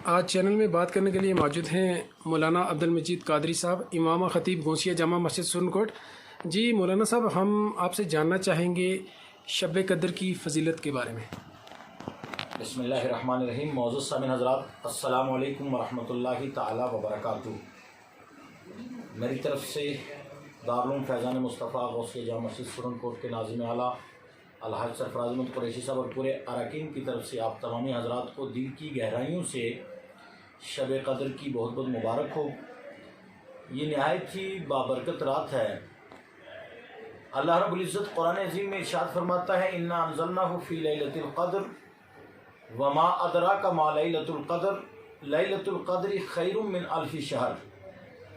آج چینل میں بات کرنے کے لیے موجود ہیں مولانا عبدالمجید قادری صاحب، امام خطیب گونسیہ جامع مسجد سورن کوٹ۔ جی مولانا صاحب، ہم آپ سے جاننا چاہیں گے شب قدر کی فضیلت کے بارے میں۔ بسم اللہ الرحمن الرحیم۔ معزز سامعین حضرات، السلام علیکم ورحمۃ اللہ تعالی وبرکاتہ۔ میری طرف سے دارالعلوم فیضان مصطفیٰ غوثیہ جامع مسجد سورن کوٹ کے ناظم اعلیٰ الحاج سرفراز احمد قریشی صاحب اور پورے اراکین کی طرف سے آپ تمامی حضرات کو دل کی گہرائیوں سے شب قدر کی بہت بہت مبارک ہو۔ یہ نہایت ہی بابرکت رات ہے۔ اللہ رب العزت قرآن عظیم میں ارشاد فرماتا ہے، انا انزلناہ فی لیلۃ القدر وما ادراک ما لیلۃ القدر لیلۃ القدر خیر من الف شہر،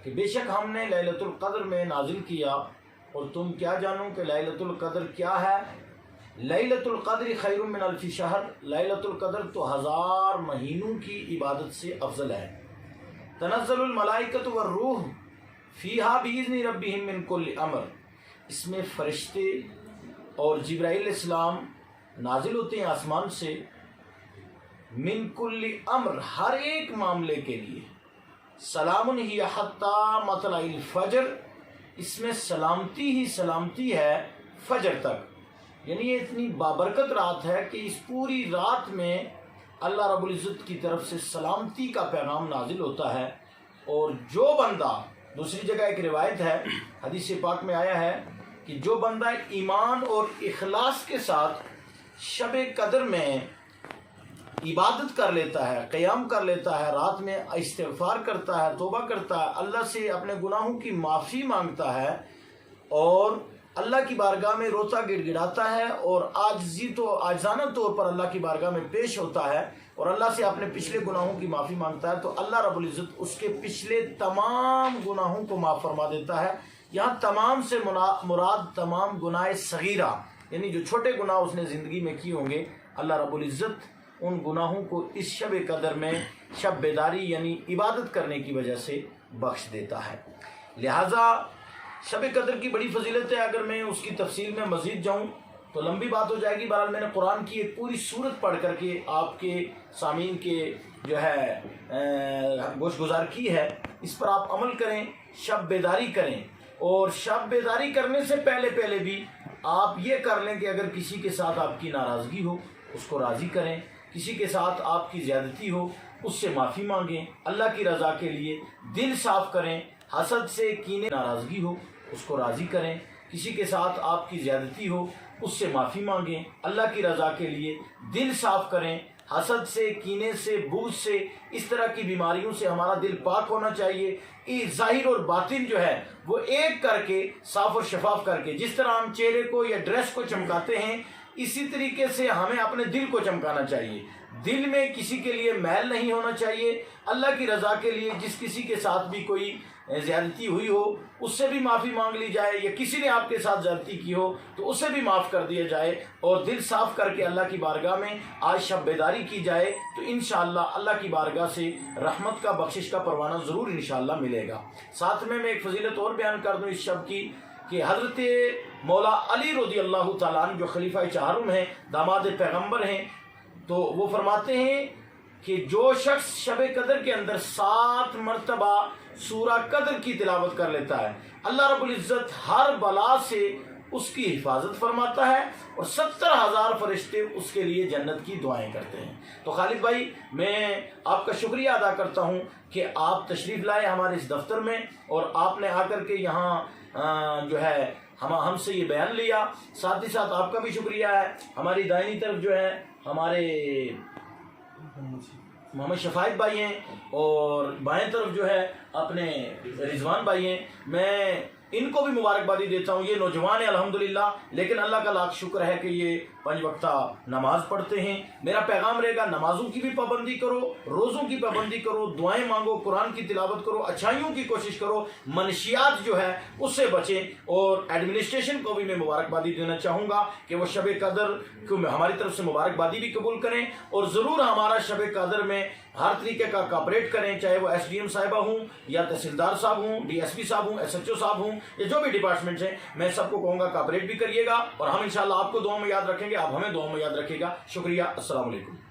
کہ بے شک ہم نے لیلۃ القدر میں نازل کیا، اور تم کیا جانو کہ لیلۃ القدر کیا ہے؟ لیلۃ القدر خیر من الف شہر، لیلۃ القدر تو 1000 مہینوں کی عبادت سے افضل ہے۔ تنزل الملائکۃ والروح فیہا باذن ربہم من کل امر، اس میں فرشتے اور جبرائیل علیہ السلام نازل ہوتے ہیں آسمان سے، من کل امر، ہر ایک معاملے کے لیے۔ سلام ہی حتی مطلع الفجر، اس میں سلامتی ہی سلامتی ہے فجر تک۔ یعنی یہ اتنی بابرکت رات ہے کہ اس پوری رات میں اللہ رب العزت کی طرف سے سلامتی کا پیغام نازل ہوتا ہے، اور جو بندہ، دوسری جگہ ایک روایت ہے، حدیث پاک میں آیا ہے کہ جو بندہ ایمان اور اخلاص کے ساتھ شب قدر میں عبادت کر لیتا ہے، قیام کر لیتا ہے، رات میں استغفار کرتا ہے، توبہ کرتا ہے، اللہ سے اپنے گناہوں کی معافی مانگتا ہے، اور اللہ کی بارگاہ میں روتا گڑ گڑاتا ہے، اور عاجزانہ طور پر اللہ کی بارگاہ میں پیش ہوتا ہے، اور اللہ سے اپنے پچھلے گناہوں کی معافی مانگتا ہے، تو اللہ رب العزت اس کے پچھلے تمام گناہوں کو معاف فرما دیتا ہے۔ یہاں تمام سے مراد تمام گناہ صغیرہ، یعنی جو چھوٹے گناہ اس نے زندگی میں کیے ہوں گے، اللہ رب العزت ان گناہوں کو اس شب قدر میں شب بیداری یعنی عبادت کرنے کی وجہ سے بخش دیتا ہے۔ لہٰذا شب قدر کی بڑی فضیلت ہے۔ اگر میں اس کی تفصیل میں مزید جاؤں تو لمبی بات ہو جائے گی۔ بہرحال میں نے قرآن کی ایک پوری سورت پڑھ کر کے آپ کے سامعین کے جو ہے گوش گزار کی ہے، اس پر آپ عمل کریں، شب بیداری کریں، اور شب بیداری کرنے سے پہلے بھی آپ یہ کر لیں کہ اگر کسی کے ساتھ آپ کی ناراضگی ہو اس کو راضی کریں، کسی کے ساتھ آپ کی زیادتی ہو اس سے معافی مانگیں، اللہ کی رضا کے لیے دل صاف کریں، حسد سے کینے ناراضگی ہو اس کو راضی کریں، کسی کے ساتھ آپ کی زیادتی ہو اس سے معافی مانگیں، اللہ کی رضا کے لیے دل صاف کریں، حسد سے، کینے سے، بغض سے، اس طرح کی بیماریوں سے ہمارا دل پاک ہونا چاہیے۔ ظاہر اور باطن جو ہے وہ ایک کر کے، صاف اور شفاف کر کے، جس طرح ہم چہرے کو یا ڈریس کو چمکاتے ہیں، اسی طریقے سے ہمیں اپنے دل کو چمکانا چاہیے۔ دل میں کسی کے لیے میل نہیں ہونا چاہیے۔ اللہ کی رضا کے لیے جس کسی کے ساتھ بھی کوئی زیادتی ہوئی ہو اس سے بھی معافی مانگ لی جائے، یا کسی نے آپ کے ساتھ زیادتی کی ہو تو اسے بھی معاف کر دیا جائے، اور دل صاف کر کے اللہ کی بارگاہ میں آج شب بیداری کی جائے، تو انشاءاللہ اللہ کی بارگاہ سے رحمت کا، بخشش کا پروانہ ضرور انشاءاللہ ملے گا۔ ساتھ میں ایک فضیلت اور بیان کر دوں اس شب کی، کہ حضرت مولا علی رضی اللہ تعالیٰ عنہ جو خلیفہ چہارم ہیں، داماد پیغمبر ہیں، تو وہ فرماتے ہیں کہ جو شخص شب قدر کے اندر 7 مرتبہ سورہ قدر کی تلاوت کر لیتا ہے، اللہ رب العزت ہر بلا سے اس کی حفاظت فرماتا ہے، اور 70,000 فرشتے اس کے لیے جنت کی دعائیں کرتے ہیں۔ تو خالد بھائی، میں آپ کا شکریہ ادا کرتا ہوں کہ آپ تشریف لائے ہمارے اس دفتر میں، اور آپ نے آ کر کے یہاں جو ہے ہم سے یہ بیان لیا۔ ساتھ ہی ساتھ آپ کا بھی شکریہ ہے۔ ہماری دائنی طرف جو ہے ہمارے محمد شفایت بھائی ہیں، اور بائیں طرف جو ہے اپنے رضوان بھائی ہیں۔ میں ان کو بھی مبارکبادی دیتا ہوں۔ یہ نوجوان ہیں الحمدللہ، لیکن اللہ کا لاکھ شکر ہے کہ یہ 5 وقتہ نماز پڑھتے ہیں۔ میرا پیغام رہے گا، نمازوں کی بھی پابندی کرو، روزوں کی پابندی کرو، دعائیں مانگو، قرآن کی تلاوت کرو، اچھائیوں کی کوشش کرو، منشیات جو ہے اس سے بچیں۔ اور ایڈمنسٹریشن کو بھی میں مبارکبادی دینا چاہوں گا کہ وہ شب قدر کو ہماری طرف سے مبارکبادی بھی قبول کریں، اور ضرور ہمارا شب قدر میں ہر طریقے کا کوآپریٹ کریں، چاہے وہ ایس ڈی ایم صاحبہ ہوں، یا تحصیلدار صاحب ہوں، ڈی ایس پی صاحب ہوں، ایس ایچ او صاحب ہوں، یا جو بھی ڈپارٹمنٹس ہیں، میں سب کو کہوں گا کوآپریٹ بھی کریے گا، اور ہم انشاءاللہ آپ کو دعاؤں میں یاد رکھیں گے، آپ ہمیں دعاؤں میں یاد رکھیے گا۔ شکریہ، السلام علیکم۔